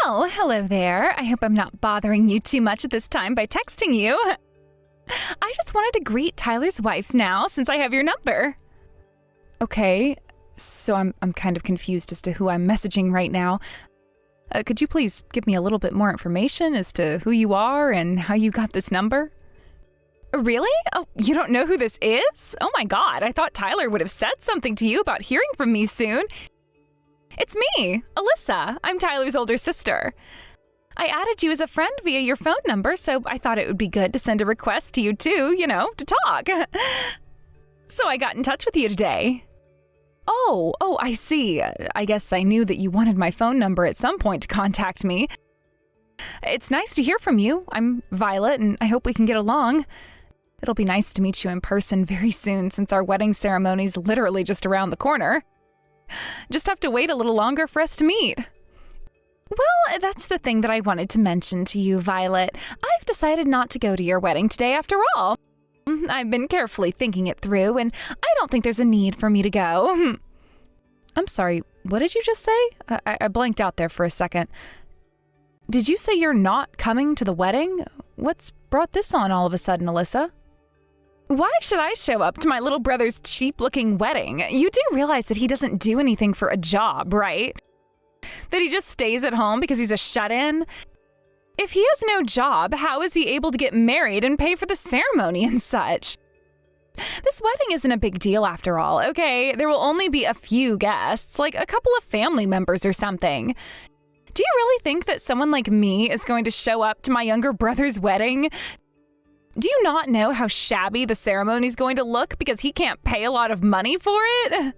Oh, hello there. I hope I'm not bothering you too much at this time by texting you. I just wanted to greet Tyler's wife now, since I have your number. Okay, so I'm kind of confused as to who I'm messaging right now. Could you please give me a little bit more information as to who you are and how you got this number? Really? Oh, you don't know who this is? Oh my God, I thought Tyler would have said something to you about hearing from me soon. It's me, Alyssa. I'm Tyler's older sister. I added you as a friend via your phone number, so I thought it would be good to send a request to you too, to talk. So I got in touch with you today. Oh, I see. I guess I knew that you wanted my phone number at some point to contact me. It's nice to hear from you. I'm Violet, and I hope we can get along. It'll be nice to meet you in person very soon, since our wedding ceremony's literally just around the corner. Just have to wait a little longer for us to meet. Well, that's the thing that I wanted to mention to you, Violet. I've decided not to go to your wedding today after all. I've been carefully thinking it through, and I don't think there's a need for me to go. I'm sorry, what did you just say? I blanked out there for a second. Did you say you're not coming to the wedding? What's brought this on all of a sudden, Alyssa? Why should I show up to my little brother's cheap-looking wedding? You do realize that he doesn't do anything for a job, right? That he just stays at home because he's a shut-in? If he has no job, how is he able to get married and pay for the ceremony and such? This wedding isn't a big deal after all, okay? There will only be a few guests, like a couple of family members or something. Do you really think that someone like me is going to show up to my younger brother's wedding? Do you not know how shabby the ceremony's going to look because he can't pay a lot of money for it?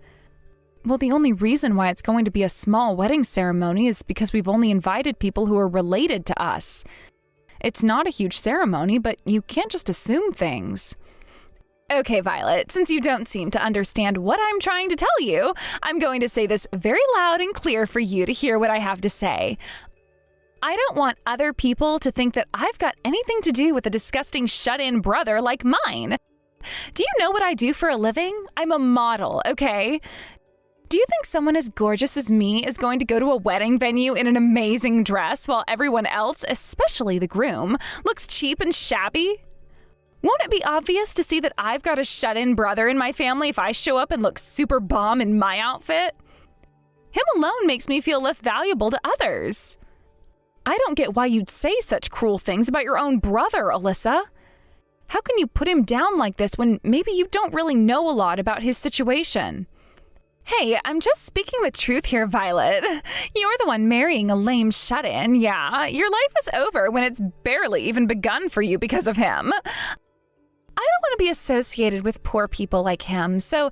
Well, the only reason why it's going to be a small wedding ceremony is because we've only invited people who are related to us. It's not a huge ceremony, but you can't just assume things. Okay, Violet, since you don't seem to understand what I'm trying to tell you, I'm going to say this very loud and clear for you to hear what I have to say. I don't want other people to think that I've got anything to do with a disgusting shut-in brother like mine. Do you know what I do for a living? I'm a model, okay? Do you think someone as gorgeous as me is going to go to a wedding venue in an amazing dress while everyone else, especially the groom, looks cheap and shabby? Won't it be obvious to see that I've got a shut-in brother in my family if I show up and look super bomb in my outfit? Him alone makes me feel less valuable to others. I don't get why you'd say such cruel things about your own brother, Alyssa. How can you put him down like this when maybe you don't really know a lot about his situation? Hey, I'm just speaking the truth here, Violet. You're the one marrying a lame shut-in, yeah. Your life is over when it's barely even begun for you because of him. I don't want to be associated with poor people like him, so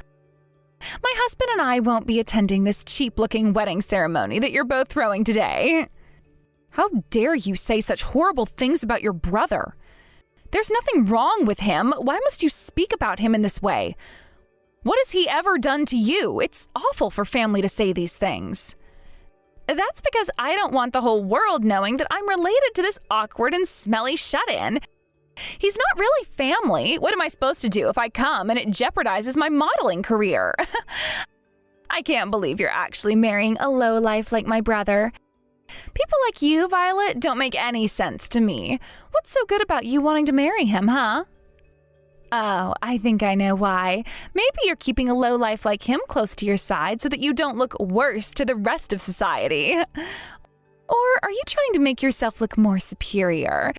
my husband and I won't be attending this cheap-looking wedding ceremony that you're both throwing today. How dare you say such horrible things about your brother? There's nothing wrong with him. Why must you speak about him in this way? What has he ever done to you? It's awful for family to say these things. That's because I don't want the whole world knowing that I'm related to this awkward and smelly shut-in. He's not really family. What am I supposed to do if I come and it jeopardizes my modeling career? I can't believe you're actually marrying a lowlife like my brother. People like you, Violet, don't make any sense to me. What's so good about you wanting to marry him, huh? Oh, I think I know why. Maybe you're keeping a lowlife like him close to your side so that you don't look worse to the rest of society. Or are you trying to make yourself look more superior?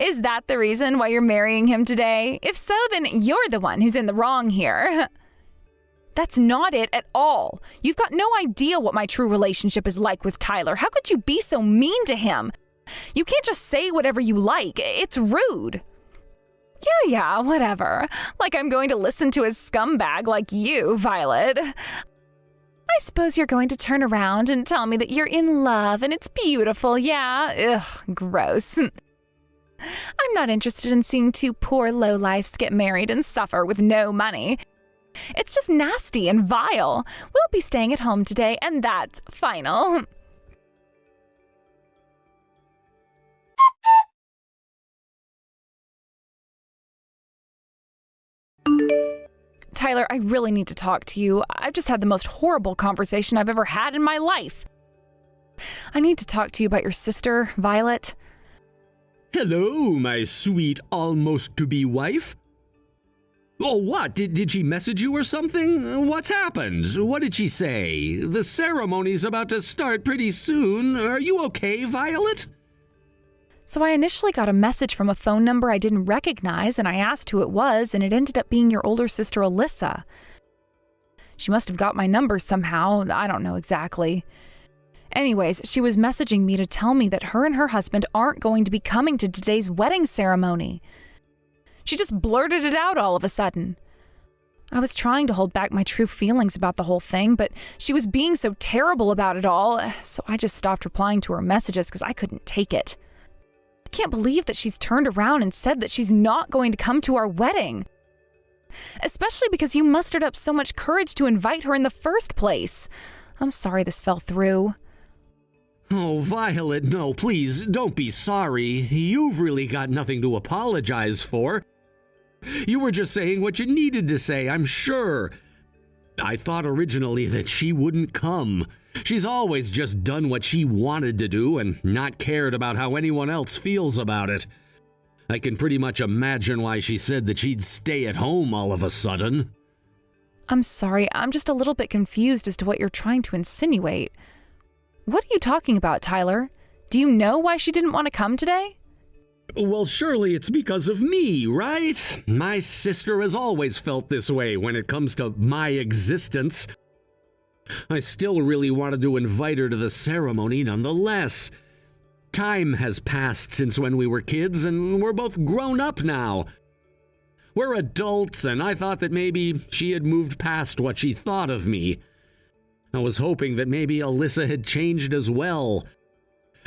Is that the reason why you're marrying him today? If so, then you're the one who's in the wrong here. That's not it at all. You've got no idea what my true relationship is like with Tyler. How could you be so mean to him? You can't just say whatever you like. It's rude. Yeah, whatever. Like I'm going to listen to a scumbag like you, Violet. I suppose you're going to turn around and tell me that you're in love and it's beautiful, yeah? Ugh, gross. I'm not interested in seeing two poor lowlifes get married and suffer with no money. It's just nasty and vile. We'll be staying at home today, and that's final. Tyler, I really need to talk to you. I've just had the most horrible conversation I've ever had in my life. I need to talk to you about your sister, Violet. Hello, my sweet almost-to-be wife. Oh, what? Did she message you or something? What's happened? What did she say? The ceremony's about to start pretty soon. Are you okay, Violet? So I initially got a message from a phone number I didn't recognize, and I asked who it was, and it ended up being your older sister, Alyssa. She must have got my number somehow. I don't know exactly. Anyways, she was messaging me to tell me that her and her husband aren't going to be coming to today's wedding ceremony. She just blurted it out all of a sudden. I was trying to hold back my true feelings about the whole thing, but she was being so terrible about it all, so I just stopped replying to her messages because I couldn't take it. I can't believe that she's turned around and said that she's not going to come to our wedding. Especially because you mustered up so much courage to invite her in the first place. I'm sorry this fell through. Oh, Violet, no, please, don't be sorry. You've really got nothing to apologize for. You were just saying what you needed to say, I'm sure. I thought originally that she wouldn't come. She's always just done what she wanted to do and not cared about how anyone else feels about it. I can pretty much imagine why she said that she'd stay at home all of a sudden. I'm sorry, I'm just a little bit confused as to what you're trying to insinuate. What are you talking about, Tyler? Do you know why she didn't want to come today? Well, surely it's because of me, right? My sister has always felt this way when it comes to my existence. I still really wanted to invite her to the ceremony nonetheless. Time has passed since when we were kids, and we're both grown up now. We're adults, and I thought that maybe she had moved past what she thought of me. I was hoping that maybe Alyssa had changed as well.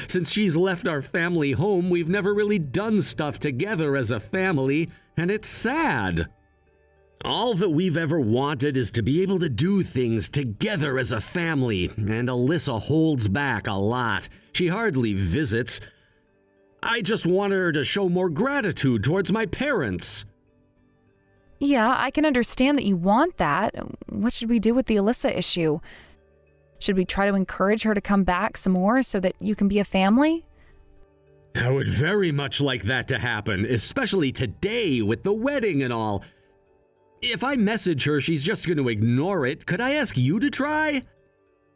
Since she's left our family home, we've never really done stuff together as a family, and it's sad. All that we've ever wanted is to be able to do things together as a family, and Alyssa holds back a lot. She hardly visits. I just want her to show more gratitude towards my parents. Yeah, I can understand that you want that. What should we do with the Alyssa issue? Should we try to encourage her to come back some more so that you can be a family? I would very much like that to happen, especially today with the wedding and all. If I message her, she's just going to ignore it. Could I ask you to try?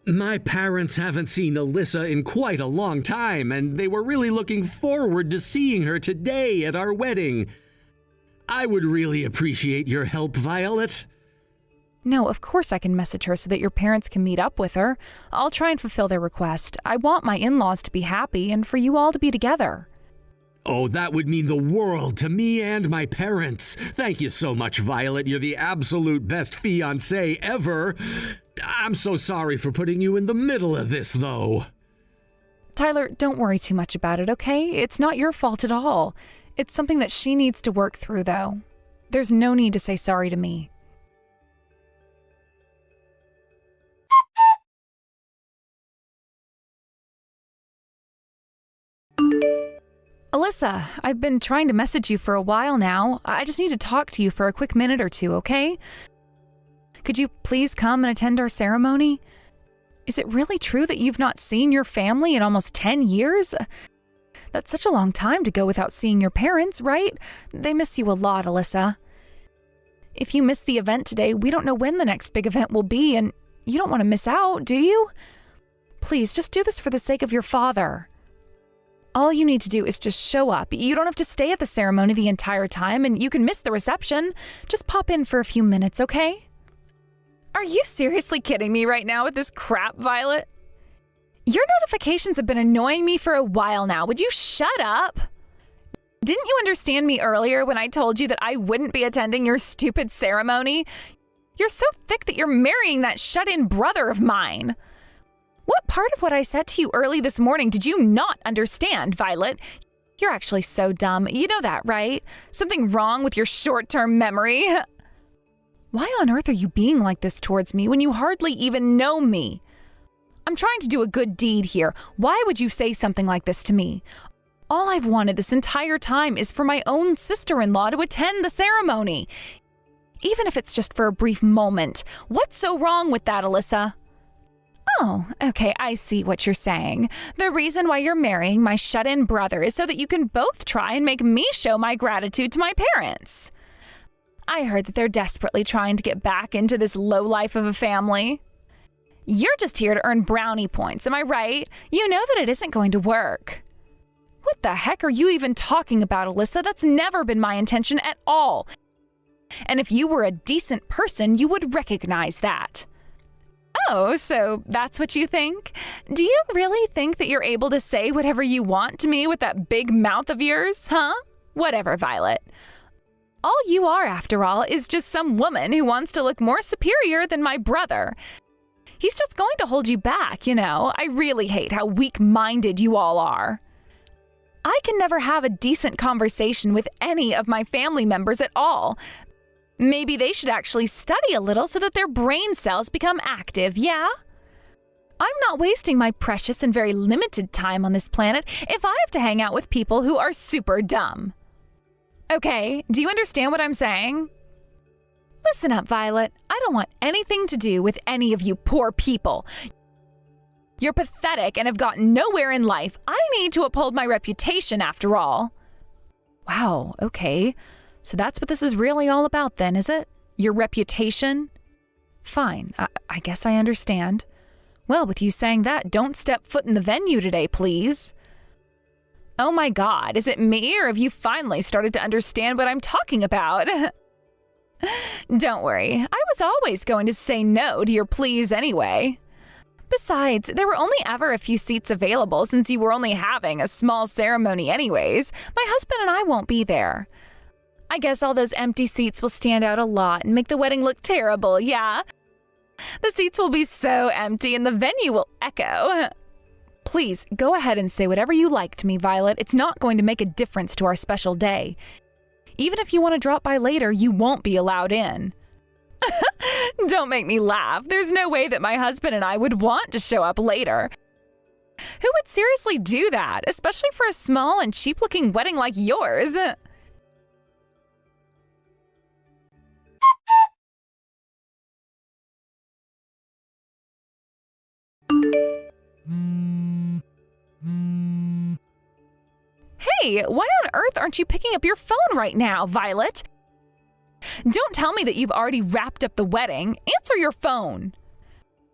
My parents haven't seen Alyssa in quite a long time, and they were really looking forward to seeing her today at our wedding. I would really appreciate your help, Violet. No, of course I can message her so that your parents can meet up with her. I'll try and fulfill their request. I want my in-laws to be happy and for you all to be together. Oh, that would mean the world to me and my parents. Thank you so much, Violet. You're the absolute best fiancé ever. I'm so sorry for putting you in the middle of this, though. Tyler, don't worry too much about it, okay? It's not your fault at all. It's something that she needs to work through, though. There's no need to say sorry to me. Alyssa, I've been trying to message you for a while now. I just need to talk to you for a quick minute or two, okay? Could you please come and attend our ceremony? Is it really true that you've not seen your family in almost 10 years? That's such a long time to go without seeing your parents, right? They miss you a lot, Alyssa. If you miss the event today, we don't know when the next big event will be, and you don't want to miss out, do you? Please, just do this for the sake of your father. All you need to do is just show up. You don't have to stay at the ceremony the entire time, and you can miss the reception. Just pop in for a few minutes, okay? Are you seriously kidding me right now with this crap, Violet? Your notifications have been annoying me for a while now. Would you shut up? Didn't you understand me earlier when I told you that I wouldn't be attending your stupid ceremony? You're so thick that you're marrying that shut-in brother of mine. What part of what I said to you early this morning did you not understand, Violet? You're actually so dumb. You know that, right? Something wrong with your short-term memory. Why on earth are you being like this towards me when you hardly even know me? I'm trying to do a good deed here. Why would you say something like this to me? All I've wanted this entire time is for my own sister-in-law to attend the ceremony. Even if it's just for a brief moment. What's so wrong with that, Alyssa? Oh, okay, I see what you're saying. The reason why you're marrying my shut-in brother is so that you can both try and make me show my gratitude to my parents. I heard that they're desperately trying to get back into this low life of a family. You're just here to earn brownie points, am I right? You know that it isn't going to work. What the heck are you even talking about, Alyssa? That's never been my intention at all. And if you were a decent person, you would recognize that. Oh, so that's what you think? Do you really think that you're able to say whatever you want to me with that big mouth of yours, huh? Whatever, Violet. All you are, after all, is just some woman who wants to look more superior than my brother. He's just going to hold you back, you know. I really hate how weak-minded you all are. I can never have a decent conversation with any of my family members at all. Maybe they should actually study a little so that their brain cells become active, yeah? I'm not wasting my precious and very limited time on this planet if I have to hang out with people who are super dumb. Okay, do you understand what I'm saying? Listen up, Violet. I don't want anything to do with any of you poor people. You're pathetic and have gotten nowhere in life. I need to uphold my reputation, after all. Wow, okay. So that's what this is really all about then, is it? Your reputation? Fine, I guess I understand. Well, with you saying that, don't step foot in the venue today, please. Oh my God, is it me or have you finally started to understand what I'm talking about? Don't worry, I was always going to say no to your pleas anyway. Besides, there were only ever a few seats available since you were only having a small ceremony anyways. My husband and I won't be there. I guess all those empty seats will stand out a lot and make the wedding look terrible, yeah? The seats will be so empty and the venue will echo. Please, go ahead and say whatever you like to me, Violet. It's not going to make a difference to our special day. Even if you want to drop by later, you won't be allowed in. Don't make me laugh. There's no way that my husband and I would want to show up later. Who would seriously do that, especially for a small and cheap-looking wedding like yours? Hey, why on earth aren't you picking up your phone right now, Violet? Don't tell me that you've already wrapped up the wedding. Answer your phone.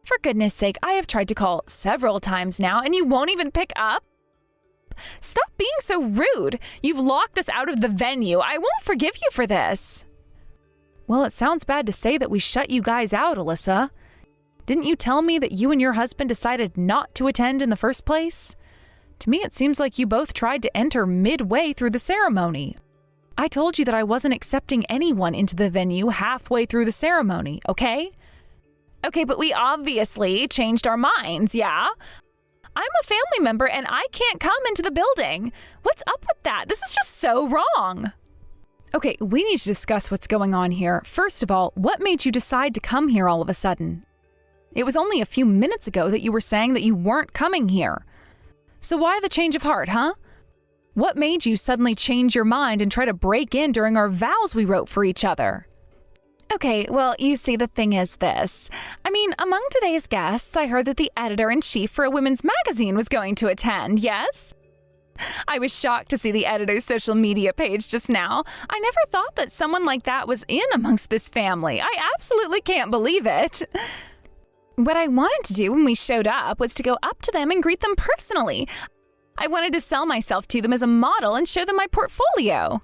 For goodness sake, I have tried to call several times now and you won't even pick up. Stop being so rude. You've locked us out of the venue. I won't forgive you for this. Well, it sounds bad to say that we shut you guys out, Alyssa. Didn't you tell me that you and your husband decided not to attend in the first place? To me, it seems like you both tried to enter midway through the ceremony. I told you that I wasn't accepting anyone into the venue halfway through the ceremony, okay? Okay, but we obviously changed our minds, yeah? I'm a family member and I can't come into the building. What's up with that? This is just so wrong. Okay, we need to discuss what's going on here. First of all, what made you decide to come here all of a sudden? It was only a few minutes ago that you were saying that you weren't coming here. So why the change of heart, huh? What made you suddenly change your mind and try to break in during our vows we wrote for each other? Okay, well, you see, the thing is this. I mean, among today's guests, I heard that the editor-in-chief for a women's magazine was going to attend, yes? I was shocked to see the editor's social media page just now. I never thought that someone like that was in amongst this family. I absolutely can't believe it. What I wanted to do when we showed up was to go up to them and greet them personally. I wanted to sell myself to them as a model and show them my portfolio.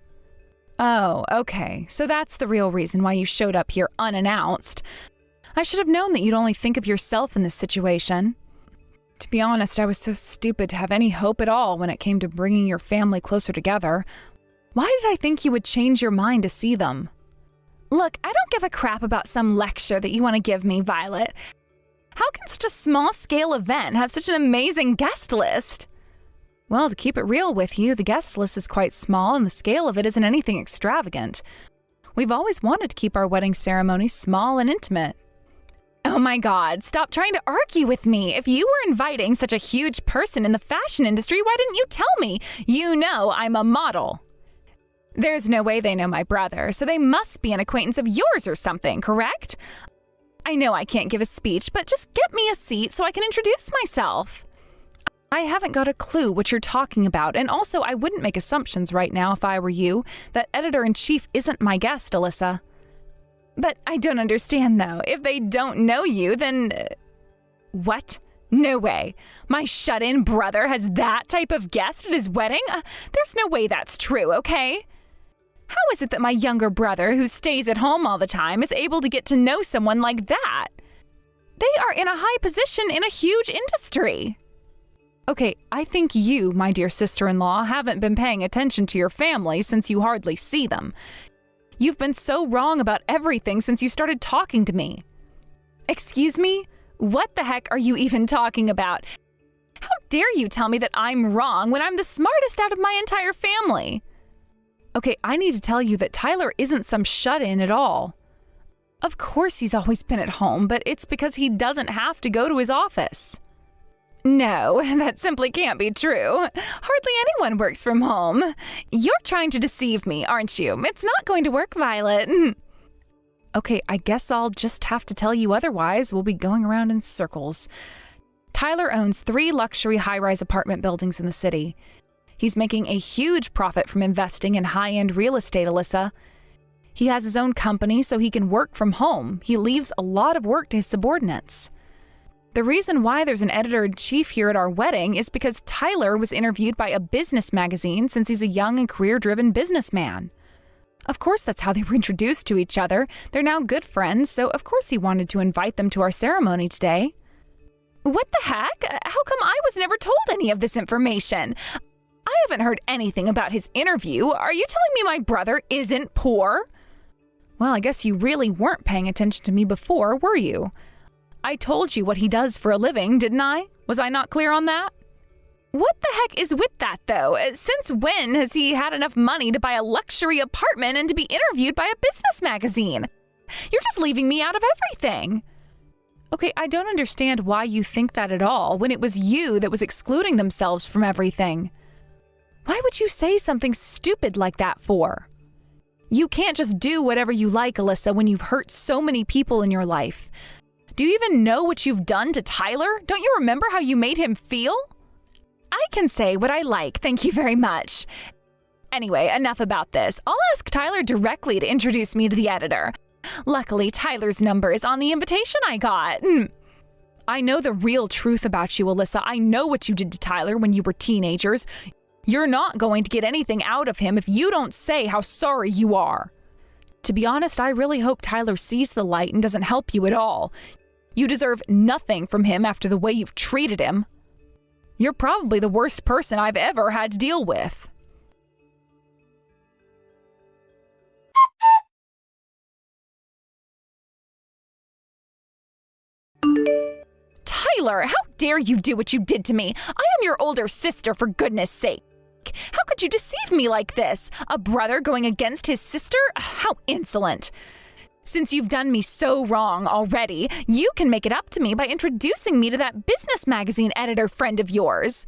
Oh, okay. So that's the real reason why you showed up here unannounced. I should have known that you'd only think of yourself in this situation. To be honest, I was so stupid to have any hope at all when it came to bringing your family closer together. Why did I think you would change your mind to see them? Look, I don't give a crap about some lecture that you want to give me, Violet. How can such a small-scale event have such an amazing guest list? Well, to keep it real with you, the guest list is quite small and the scale of it isn't anything extravagant. We've always wanted to keep our wedding ceremony small and intimate. Oh my God, stop trying to argue with me. If you were inviting such a huge person in the fashion industry, why didn't you tell me? You know I'm a model. There's no way they know my brother, so they must be an acquaintance of yours or something, correct? I know I can't give a speech, but just get me a seat so I can introduce myself. I haven't got a clue what you're talking about, and also I wouldn't make assumptions right now if I were you. That editor-in-chief isn't my guest, Alyssa. But I don't understand, though. If they don't know you, then... What? No way. My shut-in brother has that type of guest at his wedding? There's no way that's true, okay? How is it that my younger brother, who stays at home all the time, is able to get to know someone like that? They are in a high position in a huge industry. Okay, I think you, my dear sister-in-law, haven't been paying attention to your family since you hardly see them. You've been so wrong about everything since you started talking to me. Excuse me? What the heck are you even talking about? How dare you tell me that I'm wrong when I'm the smartest out of my entire family? Okay, I need to tell you that Tyler isn't some shut-in at all. Of course he's always been at home, but it's because he doesn't have to go to his office. No, that simply can't be true. Hardly anyone works from home. You're trying to deceive me, aren't you? It's not going to work, Violet. Okay, I guess I'll just have to tell you otherwise. We'll be going around in circles. Tyler owns 3 luxury high-rise apartment buildings in the city. He's making a huge profit from investing in high-end real estate, Alyssa. He has his own company so he can work from home. He leaves a lot of work to his subordinates. The reason why there's an editor-in-chief here at our wedding is because Tyler was interviewed by a business magazine since he's a young and career-driven businessman. Of course, that's how they were introduced to each other. They're now good friends, so of course he wanted to invite them to our ceremony today. What the heck? How come I was never told any of this information? I haven't heard anything about his interview. Are you telling me my brother isn't poor? Well, I guess you really weren't paying attention to me before, were you? I told you what he does for a living, didn't I? Was I not clear on that? What the heck is with that, though? Since when has he had enough money to buy a luxury apartment and to be interviewed by a business magazine? You're just leaving me out of everything. Okay, I don't understand why you think that at all, when it was you that was excluding themselves from everything. Why would you say something stupid like that for? You can't just do whatever you like, Alyssa, when you've hurt so many people in your life. Do you even know what you've done to Tyler? Don't you remember how you made him feel? I can say what I like, thank you very much. Anyway, enough about this. I'll ask Tyler directly to introduce me to the editor. Luckily, Tyler's number is on the invitation I got. I know the real truth about you, Alyssa. I know what you did to Tyler when you were teenagers. You're not going to get anything out of him if you don't say how sorry you are. To be honest, I really hope Tyler sees the light and doesn't help you at all. You deserve nothing from him after the way you've treated him. You're probably the worst person I've ever had to deal with. Tyler, how dare you do what you did to me? I am your older sister, for goodness sake. How could you deceive me like this? A brother going against his sister? How insolent. Since you've done me so wrong already, you can make it up to me by introducing me to that business magazine editor friend of yours.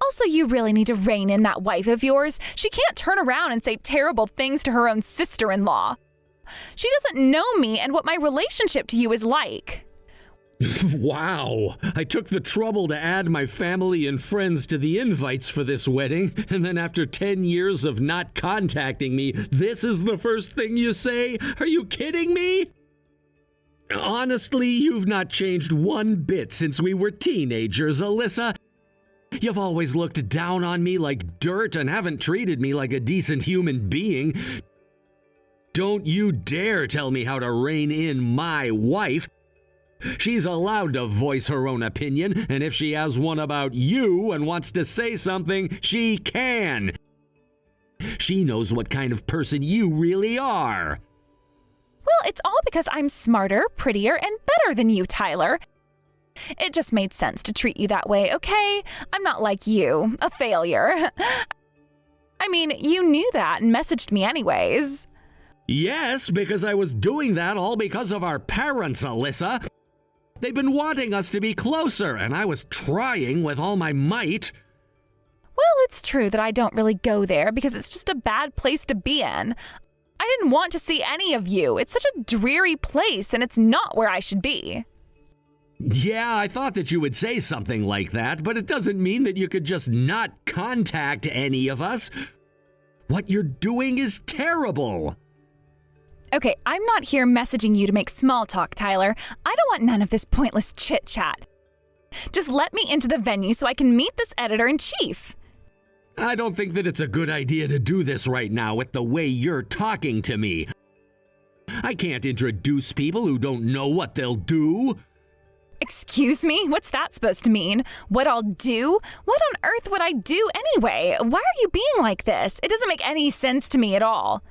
Also, you really need to rein in that wife of yours. She can't turn around and say terrible things to her own sister-in-law. She doesn't know me and what my relationship to you is like. Wow! I took the trouble to add my family and friends to the invites for this wedding, and then after 10 years of not contacting me, this is the first thing you say? Are you kidding me? Honestly, you've not changed one bit since we were teenagers, Alyssa. You've always looked down on me like dirt and haven't treated me like a decent human being. Don't you dare tell me how to rein in my wife. She's allowed to voice her own opinion, and if she has one about you and wants to say something, she can. She knows what kind of person you really are. Well, it's all because I'm smarter, prettier, and better than you, Tyler. It just made sense to treat you that way, okay? I'm not like you, a failure. I mean, you knew that and messaged me anyways. Yes, because I was doing that all because of our parents, Alyssa. They've been wanting us to be closer, and I was trying with all my might. Well, it's true that I don't really go there because it's just a bad place to be in. I didn't want to see any of you. It's such a dreary place, and it's not where I should be. Yeah, I thought that you would say something like that, but it doesn't mean that you could just not contact any of us. What you're doing is terrible. Okay, I'm not here messaging you to make small talk, Tyler. I don't want none of this pointless chit-chat. Just let me into the venue so I can meet this editor-in-chief. I don't think that it's a good idea to do this right now with the way you're talking to me. I can't introduce people who don't know what they'll do. Excuse me? What's that supposed to mean? What I'll do? What on earth would I do anyway? Why are you being like this? It doesn't make any sense to me at all.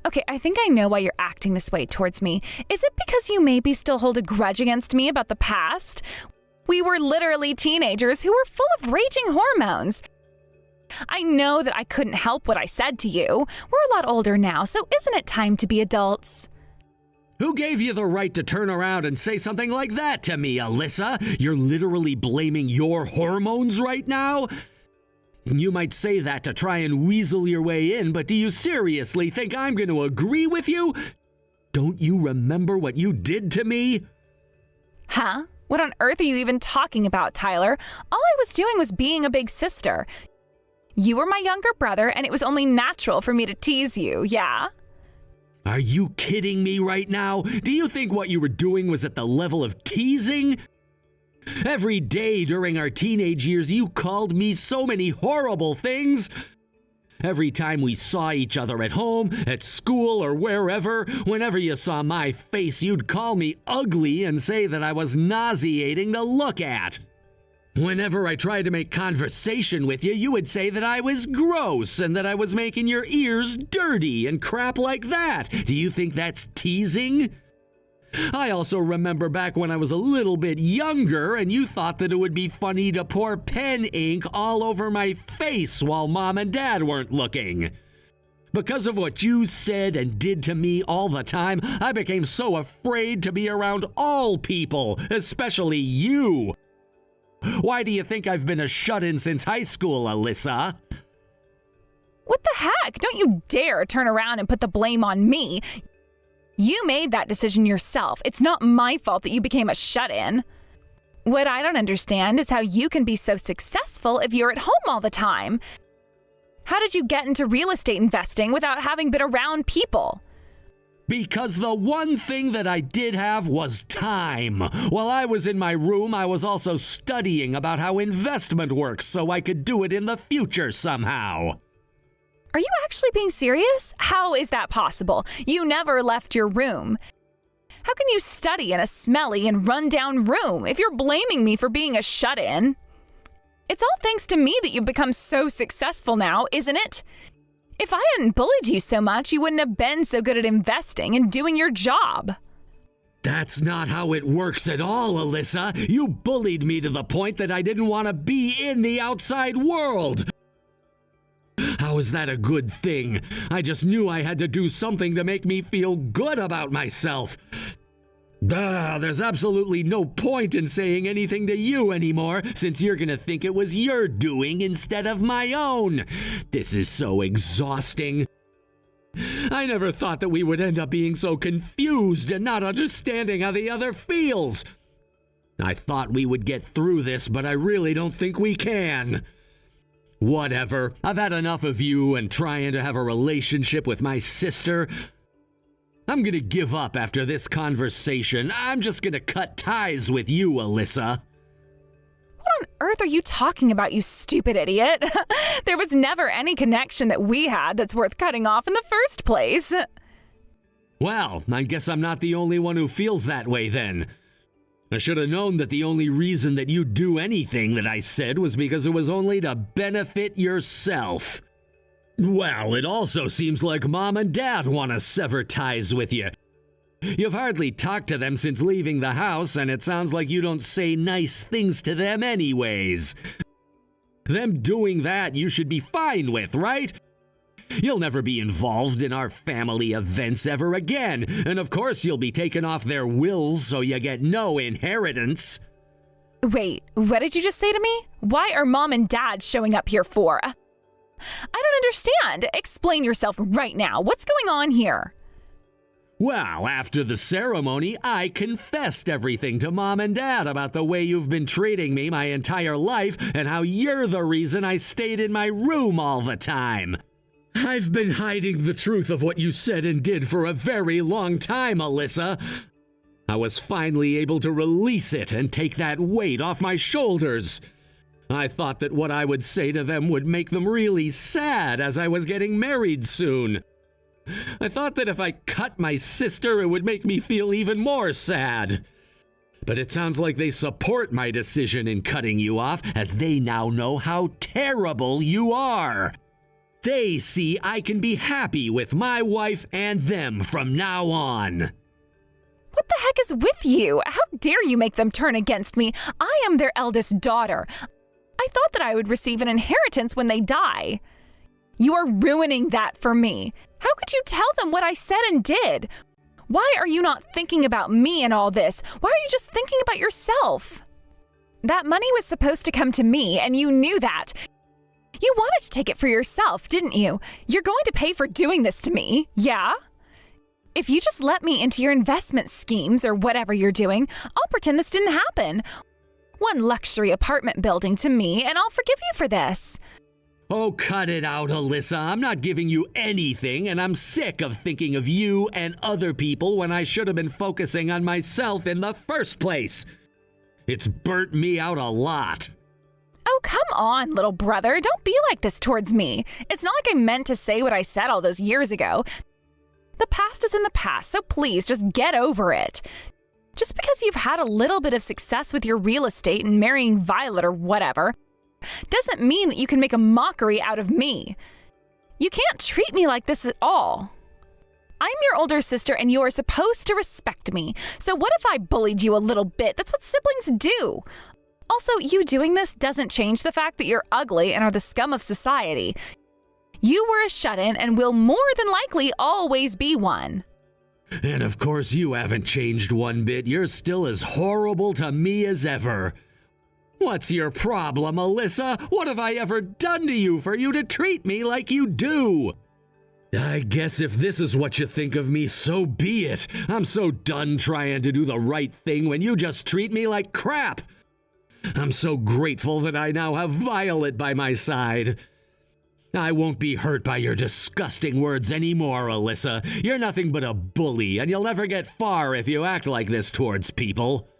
Okay, I think I know why you're acting this way towards me. Is it because you maybe still hold a grudge against me about the past? We were literally teenagers who were full of raging hormones. I know that I couldn't help what I said to you. We're a lot older now, so isn't it time to be adults? Who gave you the right to turn around and say something like that to me, Alyssa? You're literally blaming your hormones right now? You might say that to try and weasel your way in, but do you seriously think I'm going to agree with you? Don't you remember what you did to me? Huh? What on earth are you even talking about, Tyler? All I was doing was being a big sister. You were my younger brother, and it was only natural for me to tease you, yeah? Are you kidding me right now? Do you think what you were doing was at the level of teasing? Every day during our teenage years, you called me so many horrible things. Every time we saw each other at home, at school, or wherever, whenever you saw my face, you'd call me ugly and say that I was nauseating to look at. Whenever I tried to make conversation with you, you would say that I was gross and that I was making your ears dirty and crap like that. Do you think that's teasing? I also remember back when I was a little bit younger and you thought that it would be funny to pour pen ink all over my face while Mom and Dad weren't looking. Because of what you said and did to me all the time, I became so afraid to be around all people, especially you. Why do you think I've been a shut-in since high school, Alyssa? What the heck? Don't you dare turn around and put the blame on me. You made that decision yourself. It's not my fault that you became a shut-in. What I don't understand is how you can be so successful if you're at home all the time. How did you get into real estate investing without having been around people? Because the one thing that I did have was time. While I was in my room, I was also studying about how investment works so I could do it in the future somehow. Are you actually being serious? How is that possible? You never left your room. How can you study in a smelly and run-down room if you're blaming me for being a shut-in? It's all thanks to me that you've become so successful now, isn't it? If I hadn't bullied you so much, you wouldn't have been so good at investing and doing your job. That's not how it works at all, Alyssa. You bullied me to the point that I didn't want to be in the outside world. How is that a good thing? I just knew I had to do something to make me feel good about myself. There's absolutely no point in saying anything to you anymore, since you're gonna think it was your doing instead of my own. This is so exhausting. I never thought that we would end up being so confused and not understanding how the other feels. I thought we would get through this, but I really don't think we can. Whatever. I've had enough of you and trying to have a relationship with my sister. I'm gonna give up after this conversation. I'm just gonna cut ties with you, Alyssa. What on earth are you talking about, you stupid idiot? There was never any connection that we had that's worth cutting off in the first place. Well, I guess I'm not the only one who feels that way then. I should have known that the only reason that you'd do anything that I said was because it was only to benefit yourself. Well, it also seems like Mom and Dad want to sever ties with you. You've hardly talked to them since leaving the house, and it sounds like you don't say nice things to them anyways. Them doing that you should be fine with, right? You'll never be involved in our family events ever again, and of course you'll be taken off their wills so you get no inheritance. Wait, what did you just say to me? Why are Mom and Dad showing up here for? I don't understand. Explain yourself right now. What's going on here? Well, after the ceremony, I confessed everything to Mom and Dad about the way you've been treating me my entire life and how you're the reason I stayed in my room all the time. I've been hiding the truth of what you said and did for a very long time, Alyssa. I was finally able to release it and take that weight off my shoulders. I thought that what I would say to them would make them really sad as I was getting married soon. I thought that if I cut my sister, it would make me feel even more sad. But it sounds like they support my decision in cutting you off, as they now know how terrible you are. They see I can be happy with my wife and them from now on. What the heck is with you? How dare you make them turn against me? I am their eldest daughter. I thought that I would receive an inheritance when they die. You are ruining that for me. How could you tell them what I said and did? Why are you not thinking about me in all this? Why are you just thinking about yourself? That money was supposed to come to me, and you knew that. You wanted to take it for yourself, didn't you? You're going to pay for doing this to me, yeah? If you just let me into your investment schemes or whatever you're doing, I'll pretend this didn't happen. One luxury apartment building to me, and I'll forgive you for this. Oh, cut it out, Alyssa. I'm not giving you anything, and I'm sick of thinking of you and other people when I should have been focusing on myself in the first place. It's burnt me out a lot. Oh, come on, little brother. Don't be like this towards me. It's not like I meant to say what I said all those years ago. The past is in the past, so please just get over it. Just because you've had a little bit of success with your real estate and marrying Violet or whatever doesn't mean that you can make a mockery out of me. You can't treat me like this at all. I'm your older sister and you are supposed to respect me. So what if I bullied you a little bit? That's what siblings do. Also, you doing this doesn't change the fact that you're ugly and are the scum of society. You were a shut-in and will more than likely always be one. And of course you haven't changed one bit. You're still as horrible to me as ever. What's your problem, Alyssa? What have I ever done to you for you to treat me like you do? I guess if this is what you think of me, so be it. I'm so done trying to do the right thing when you just treat me like crap. I'm so grateful that I now have Violet by my side. I won't be hurt by your disgusting words anymore, Alyssa. You're nothing but a bully, and you'll never get far if you act like this towards people.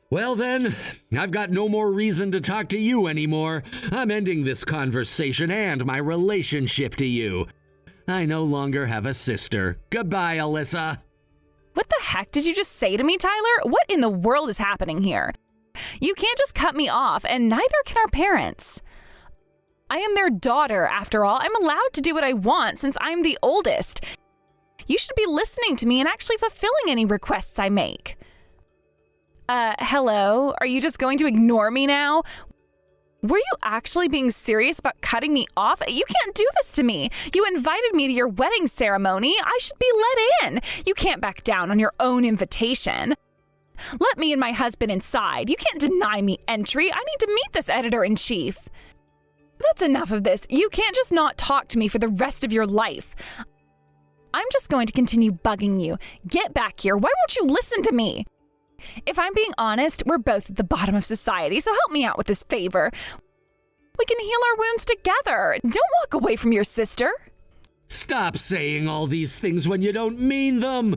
Well then, I've got no more reason to talk to you anymore. I'm ending this conversation and my relationship to you. I no longer have a sister. Goodbye, Alyssa. What the heck did you just say to me, Tyler? What in the world is happening here? You can't just cut me off, and neither can our parents. I am their daughter, after all. I'm allowed to do what I want since I'm the oldest. You should be listening to me and actually fulfilling any requests I make. Hello? Are you just going to ignore me now? Were you actually being serious about cutting me off? You can't do this to me. You invited me to your wedding ceremony. I should be let in. You can't back down on your own invitation. Let me and my husband inside. You can't deny me entry. I need to meet this editor-in-chief. That's enough of this. You can't just not talk to me for the rest of your life. I'm just going to continue bugging you. Get back here. Why won't you listen to me? If I'm being honest, we're both at the bottom of society, so help me out with this favor. We can heal our wounds together. Don't walk away from your sister. Stop saying all these things when you don't mean them.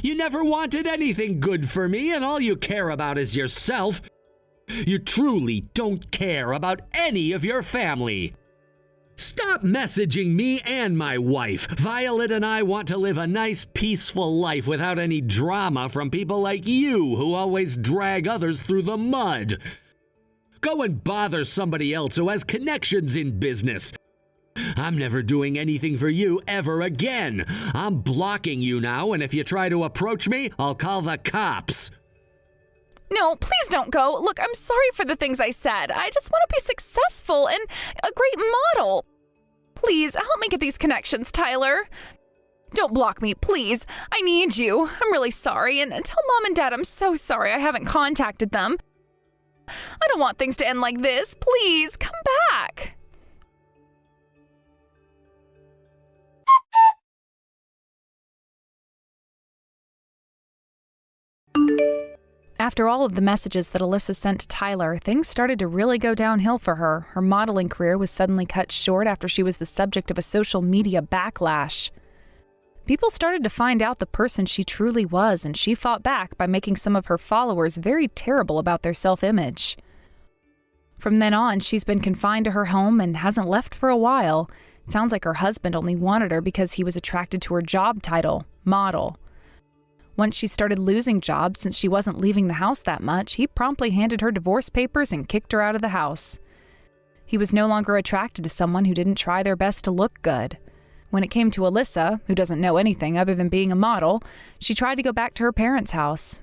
You never wanted anything good for me, and all you care about is yourself. You truly don't care about any of your family. Stop messaging me and my wife. Violet and I want to live a nice, peaceful life without any drama from people like you who always drag others through the mud. Go and bother somebody else who has connections in business. I'm never doing anything for you ever again. I'm blocking you now, and if you try to approach me, I'll call the cops. No, please don't go. Look, I'm sorry for the things I said. I just want to be successful and a great model. Please, help me get these connections, Tyler. Don't block me, please. I need you. I'm really sorry, and tell Mom and Dad I'm so sorry I haven't contacted them. I don't want things to end like this. Please, come back. After all of the messages that Alyssa sent to Tyler, things started to really go downhill for her. Her modeling career was suddenly cut short after she was the subject of a social media backlash. People started to find out the person she truly was, and she fought back by making some of her followers very terrible about their self-image. From then on, she's been confined to her home and hasn't left for a while. It sounds like her husband only wanted her because he was attracted to her job title, model. Once she started losing jobs since she wasn't leaving the house that much, he promptly handed her divorce papers and kicked her out of the house. He was no longer attracted to someone who didn't try their best to look good. When it came to Alyssa, who doesn't know anything other than being a model, she tried to go back to her parents' house.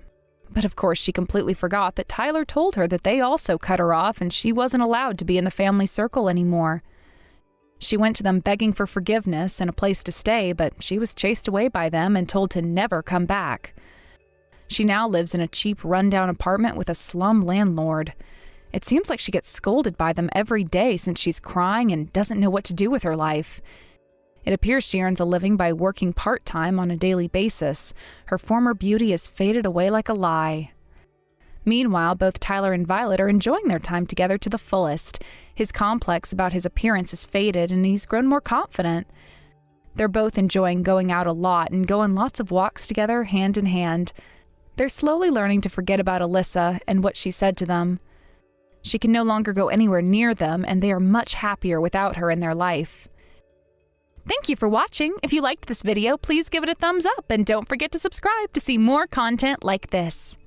But of course, she completely forgot that Tyler told her that they also cut her off and she wasn't allowed to be in the family circle anymore. She went to them begging for forgiveness and a place to stay, but she was chased away by them and told to never come back. She now lives in a cheap, rundown apartment with a slum landlord. It seems like she gets scolded by them every day since she's crying and doesn't know what to do with her life. It appears she earns a living by working part-time on a daily basis. Her former beauty has faded away like a lie. Meanwhile, both Tyler and Violet are enjoying their time together to the fullest. His complex about his appearance has faded, and he's grown more confident. They're both enjoying going out a lot and go on lots of walks together, hand in hand. They're slowly learning to forget about Alyssa and what she said to them. She can no longer go anywhere near them, and they are much happier without her in their life. Thank you for watching. If you liked this video, please give it a thumbs up, and don't forget to subscribe to see more content like this.